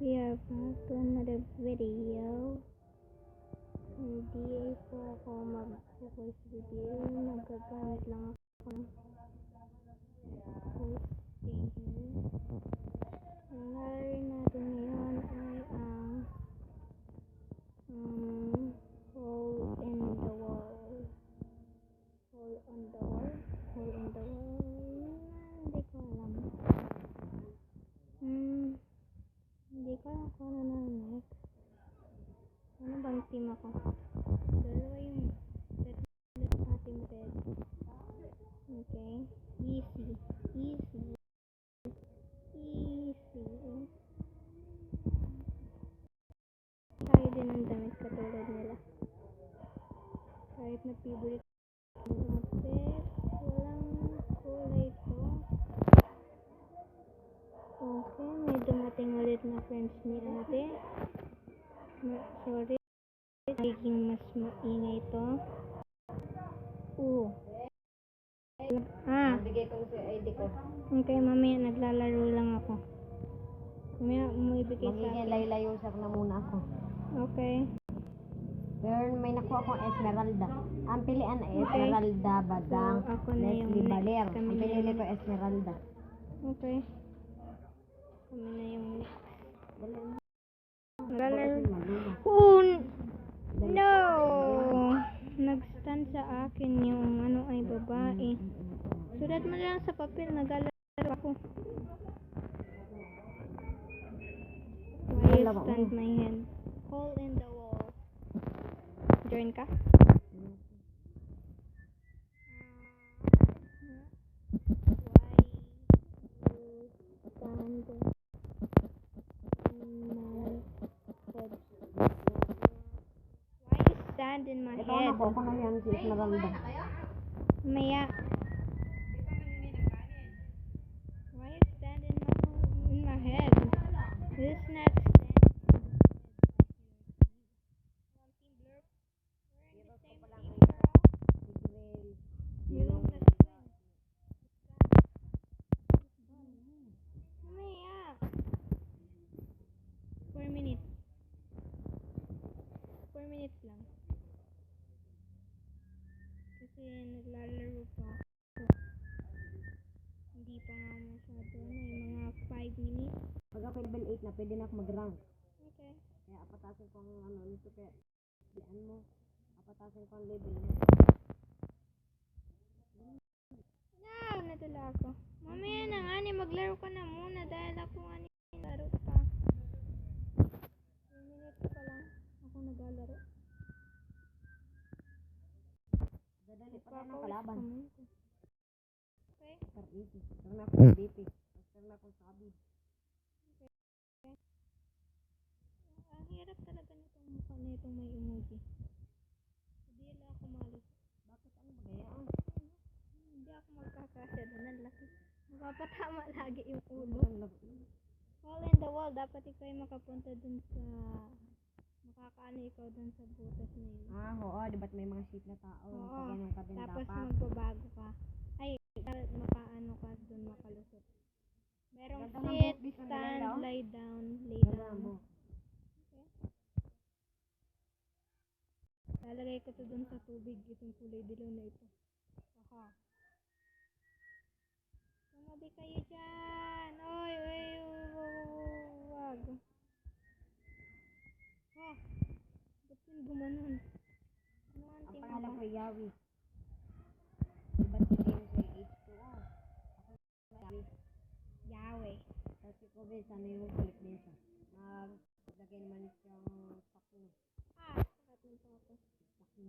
We are back to another video. Hindi po ako mag-voice video. Nagagamit lang ako ng voice changer. Ang lalagay natin ngayon ay ang hole in the wall. Hole on the wall? Hole in the wall? Hindi ko alam. Hindi ko alam kung ano na next. Ano bang team ako? Dalawa yung ating bed. Okay. Easy. Tayo din ang damit katulad nila. Kahit na favorite ang outfit, walang kulay ito. Okay, may dumating ulit na friends ni ate. Sorry, nagiging mas maingay ito. Bigay ko sa ID ko. Okay, mamaya naglalaro lang ako. Mamaya mo ibigay sa Magiging laylayosak na muna ako. Okay. Pero may nakuha akong Esmeralda. Ang pilian ay Esmeralda, Badang, So, ako na yung Leslie next. Baler. Kami Ang na pinili yung ko Esmeralda. Okay. Kami na yung next. No! Nag-stand sa akin yung ano ay babae. Sulat mo lang sa papel, naglalaro ako. Why you stand my hand? Hole in the wall. Join ka? Why you stand in my Ito head? na po ako na yan si Esmeralda. Maya. Why you stand in my head? This not stand. You don't have to win. Maya. 4 minutes. 4 minutes lang. Kasi naglalaro pa ako. Hindi pa nga masyado. May mga 5 minutes. Pag ako level 8 na, pwede na ako mag-rank. Okay. Kaya apatasin ko ang ano nito kaya diyan mo. Apatasin ko ang level mo. No, natula ako. Mamaya na nga ni, maglaro ka na muna dahil ako nga ni laro pa. 2 minutes pa lang ako naglalaro. Dadali pa na ng kalaban. Okay. Sir easy. Sir na ako sa BP. Sir na ako sa Abid. Ang hirap talaga nitong mukha na itong may emoji. Hindi lang ako malis. Bakit ano magayaan? Hindi ako magkakasya doon. Ang laki. Napapatama lagi yung ulo. Hole in the wall. Dapat ikaw ay makapunta dun sa... Makakaano ikaw dun sa butas na yun. Oo, di ba't may mga sheet na tao? Oo. Ganyan ka din Tapos dapat. magbabago ka. Ay, makaano ka dun makalusot. Merong Ganda ng sit, book dito nila, stand, no? lie down, lay Ganda down. ng book. Lalagay ko to dun sa tubig. Itong kulay dilaw na ito. Aha. Tumabi kayo dyan. Oy, wag. Ba't yun gumanon? Ano ang Ang team pangalan mo? ko Yawi. Di ba't si James ay H2O? Ako Yawi. Yahweh. Kasi ko ba sana yung kulit din siya. Naglagay naman siyang sakin. Sakat ng papa. Sakin.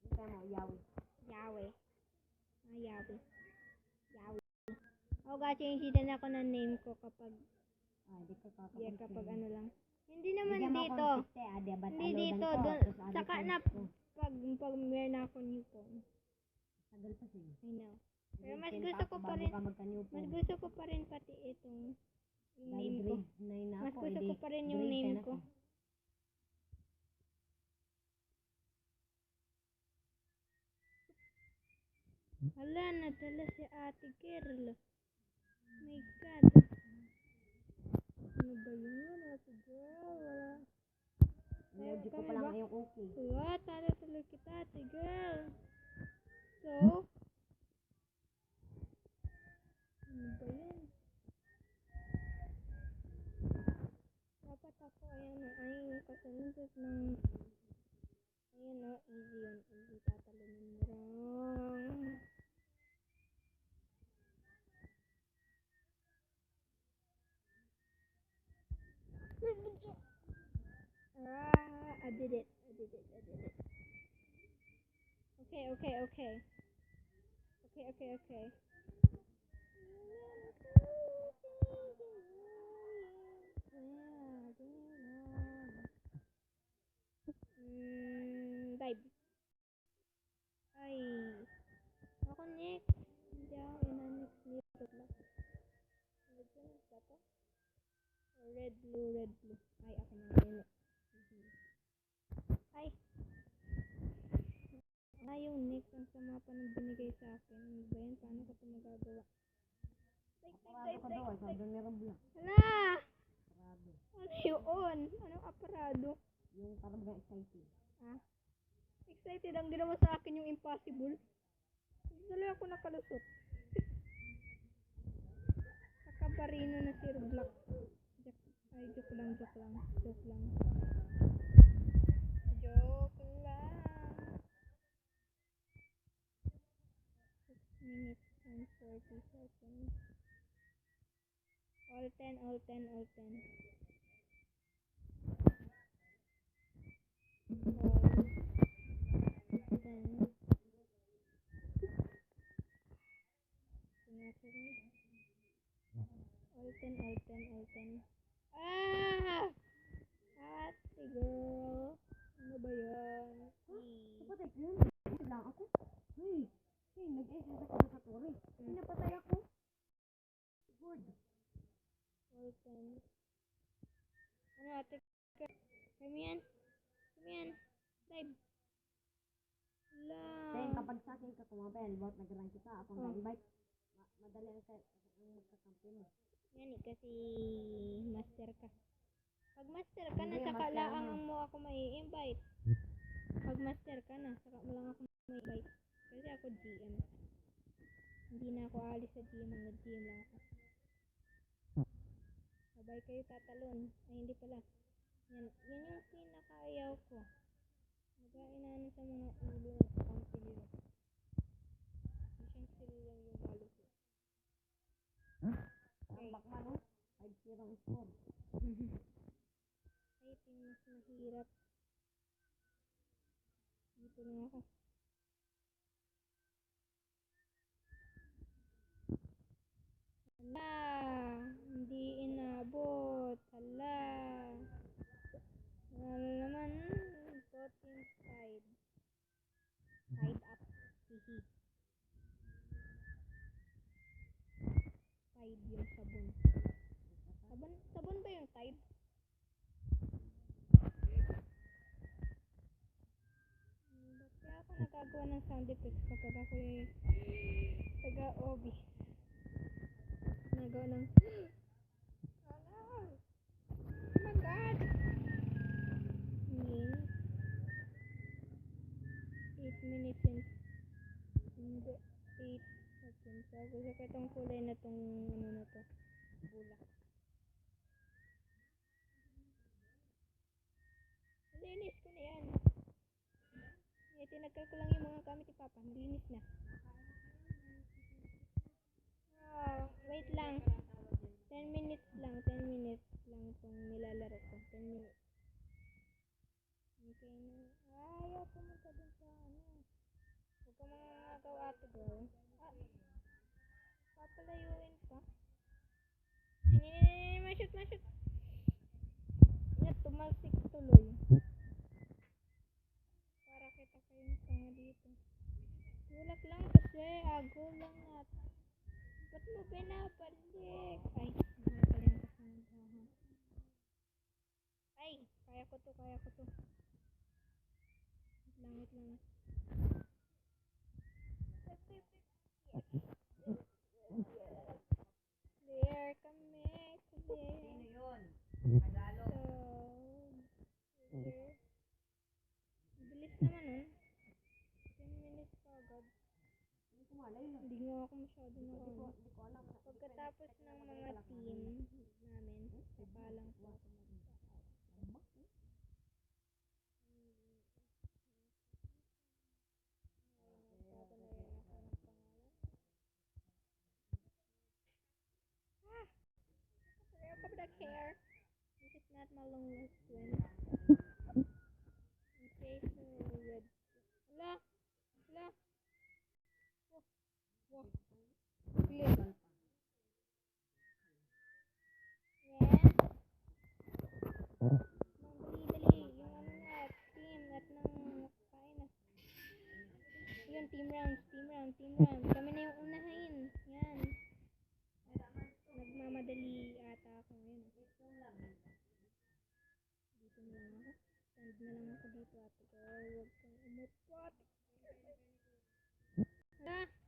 Yung mo, Yawi. Yahweh. Yahweh. Change din ako ng name ko kapag Di ka kapag ano lang. Hindi naman dito. Hindi Hindi dito. Saka na pag meron ako new phone. Tagal pa siya. I know. Pero mas gusto ko pa rin pati itong yung name ko. Mas gusto ko pa rin yung name ko. Hala, nadala si Ate Girl. Oh my God. Ano ba yun? ko kami pa lang ba? yung okay. Wala, talo tuloy kita, ate girl. So, ano ba yun? Dapat ako, ayan o, ay, kasunod ng, ayan o, easy yun, easy, tatalunin mo lang. I did it. Okay. Dive. Ay. Ako next. Hindi ako ina-next nito lang. Nag-next ba to? Red, blue. Ay, ako na ngayon. Ay. Yung next ang sama pa ng binigay sa akin. Ano ba yan? Paano ko ito magagawa? Parado ka daw, sabi meron blank. Hala! Parado. Ano yun? Anong aparado? Yung parang excited. Ah? Excited ang ginawa sa akin yung impossible. Tuloy ako nakalusot. Nakabarino na si Roblox. Ay, joke lang. Joke lang. 6 minutes and 40 seconds. All 10. 10. All 10. Ah! Ate girl. Ano ba yan? Kapatid, yun. Lang ako. Hey, nag-exercise ako sa tore. Pinapatay ako. Good. All 10. Ano ate? Kami yan. Dive. Then, Hala. kapag sa akin ka kumabel, bawat nag-rank kita, akong na-invite, madali ang magkakampi mo. Yan kasi master ka. Pag master ka na, Hindi, saka master lang na. mo ako mai-invite. Pag master ka na, saka mo lang ako mai-invite. Kasi ako GM. Hindi na ako alis sa GM, mga GM lang ako. Sabay kayo tatalon. Ay, hindi pala. Yan yung pinakaayaw ko. Nag-ainaano sa mga ulo ng company nila. Isang sila lang yung malusot. Ang bakman, no? 5-0 ang score. Ay, ito yung mas mahirap. Dito lang ako. Hala! Hindi inabot. Hala! Wala naman. Protein side. Side up. Hihi. Tide yung sabon. Sabon ba yung Tide? Ba't kaya ako nagagawa ng sound effects kapag ako yung taga-OB? Nagawa ng oh no! Oh my god! Means 8 minutes and 8 seconds. So, gusto ko itong kulay na itong ano na to. Bulak. Nalinis ko na yan. Tinagkal ko lang yung mga gamit ni Papa. Nalinis na. Oh, wait lang. 10 minutes lang itong nilalaro ko. 10 minutes. Okay na. Ayaw pumunta dun sa ano. Huwag ka mga nagaw ate girl. Papalayuin pa. Ma-shoot. Yan, tumalsik tuloy. Para kita kayong tanga dito. Tulak lang kasi. Ago lang natin. Ba't mo pinapalik? Ay, mahal pala yung kasundahan. Ay, kaya ko to. Wait lang. Clear kami. Clear. Sino yun? So, clear. malay lang. Hindi nga ako masyado na Hindi ko alam. Pagkatapos ng mga team namin, saka lang po ako Up the hair. This is not my long lost twin. Okay, so red. Hala! Hala! Oh, wow. Clear. Yan. Dali-dali. Yung ano na, team at nang kain na. Yun, team rounds, team round, team round. Kami na yung unahin. Yan. Nagmamadali ata ako ngayon. Dito na lang ako. Stand na lang ako dito at huwag kang umupot. Hala!